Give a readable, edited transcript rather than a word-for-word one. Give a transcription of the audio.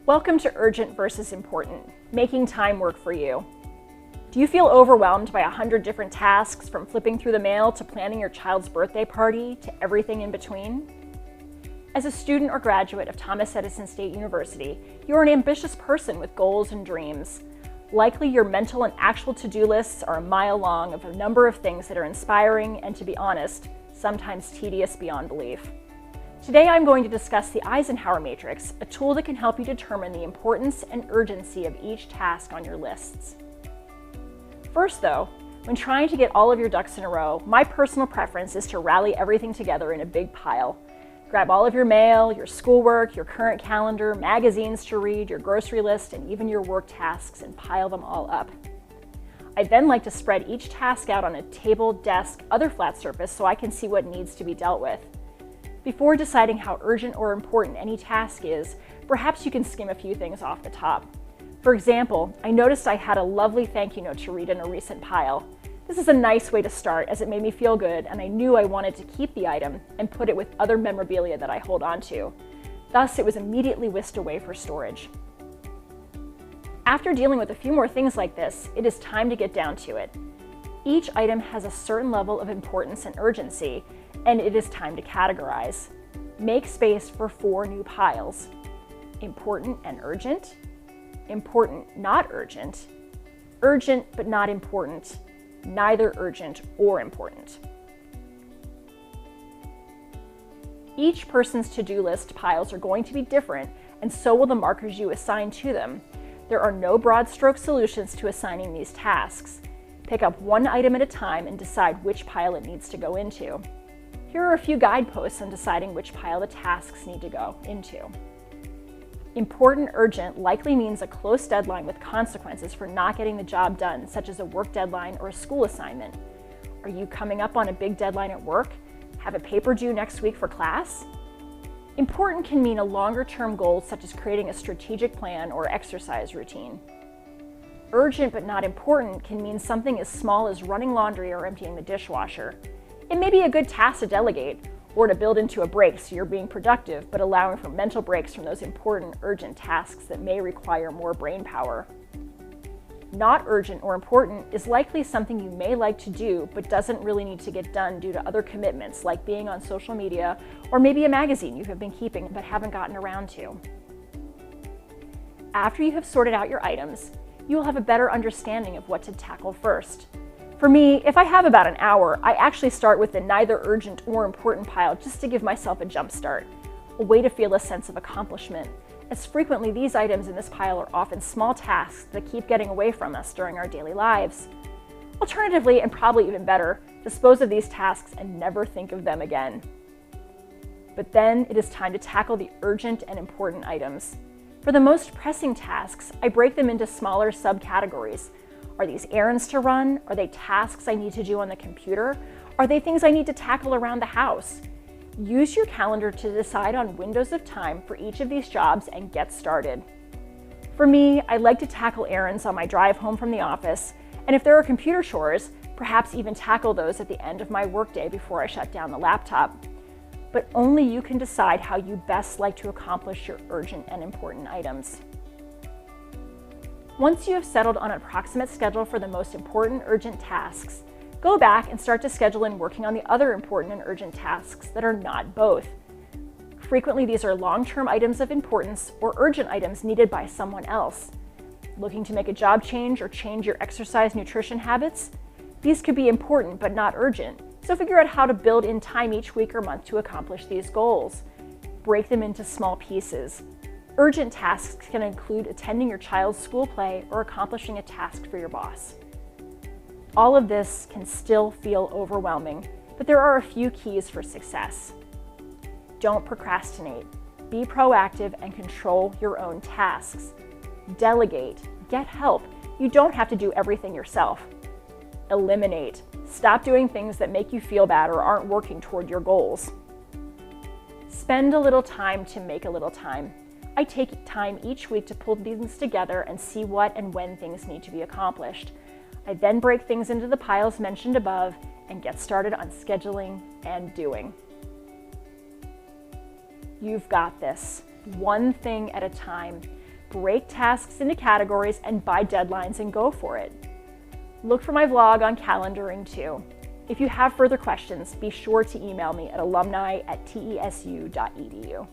Welcome to Urgent versus Important, making time work for you. Do you feel overwhelmed by 100 different tasks, from flipping through the mail to planning your child's birthday party to everything in between? As a student or graduate of Thomas Edison State University, you're an ambitious person with goals and dreams. Likely your mental and actual to-do lists are a mile long of a number of things that are inspiring and, to be honest, sometimes tedious beyond belief. Today I'm going to discuss the Eisenhower Matrix, a tool that can help you determine the importance and urgency of each task on your lists. First though, when trying to get all of your ducks in a row, my personal preference is to rally everything together in a big pile. Grab all of your mail, your schoolwork, your current calendar, magazines to read, your grocery list, and even your work tasks, and pile them all up. I then like to spread each task out on a table, desk, other flat surface so I can see what needs to be dealt with. Before deciding how urgent or important any task is, perhaps you can skim a few things off the top. For example, I noticed I had a lovely thank you note to read in a recent pile. This is a nice way to start, as it made me feel good, and I knew I wanted to keep the item and put it with other memorabilia that I hold on to. Thus, it was immediately whisked away for storage. After dealing with a few more things like this, it is time to get down to it. Each item has a certain level of importance and urgency, and it is time to categorize. Make space for 4 new piles: important and urgent, important not urgent, urgent but not important, neither urgent or important. Each person's to-do list piles are going to be different, and so will the markers you assign to them. There are no broad stroke solutions to assigning these tasks. Pick up one item at a time and decide which pile it needs to go into. Here are a few guideposts on deciding which pile the tasks need to go into. Important urgent likely means a close deadline with consequences for not getting the job done, such as a work deadline or a school assignment. Are you coming up on a big deadline at work? Have a paper due next week for class? Important can mean a longer-term goal, such as creating a strategic plan or exercise routine. Urgent but not important can mean something as small as running laundry or emptying the dishwasher. It may be a good task to delegate, or to build into a break so you're being productive, but allowing for mental breaks from those important, urgent tasks that may require more brain power. Not urgent or important is likely something you may like to do, but doesn't really need to get done due to other commitments, like being on social media, or maybe a magazine you have been keeping but haven't gotten around to. After you have sorted out your items, you will have a better understanding of what to tackle first. For me, if I have about an hour, I actually start with the neither urgent or important pile just to give myself a jump start, a way to feel a sense of accomplishment, as frequently these items in this pile are often small tasks that keep getting away from us during our daily lives. Alternatively, and probably even better, dispose of these tasks and never think of them again. But then it is time to tackle the urgent and important items. For the most pressing tasks, I break them into smaller subcategories. Are these errands to run? Are they tasks I need to do on the computer? Are they things I need to tackle around the house? Use your calendar to decide on windows of time for each of these jobs and get started. For me, I like to tackle errands on my drive home from the office, and if there are computer chores, perhaps even tackle those at the end of my workday before I shut down the laptop. But only you can decide how you best like to accomplish your urgent and important items. Once you have settled on an approximate schedule for the most important urgent tasks, go back and start to schedule in working on the other important and urgent tasks that are not both. Frequently, these are long-term items of importance or urgent items needed by someone else. Looking to make a job change or change your exercise nutrition habits? These could be important but not urgent, so figure out how to build in time each week or month to accomplish these goals. Break them into small pieces. Urgent tasks can include attending your child's school play or accomplishing a task for your boss. All of this can still feel overwhelming, but there are a few keys for success. Don't procrastinate. Be proactive and control your own tasks. Delegate. Get help. You don't have to do everything yourself. Eliminate. Stop doing things that make you feel bad or aren't working toward your goals. Spend a little time to make a little time. I take time each week to pull things together and see what and when things need to be accomplished. I then break things into the piles mentioned above and get started on scheduling and doing. You've got this, one thing at a time. break tasks into categories and by deadlines and go for it. Look for my vlog on calendaring too. If you have further questions, be sure to email me at alumni@tesu.edu.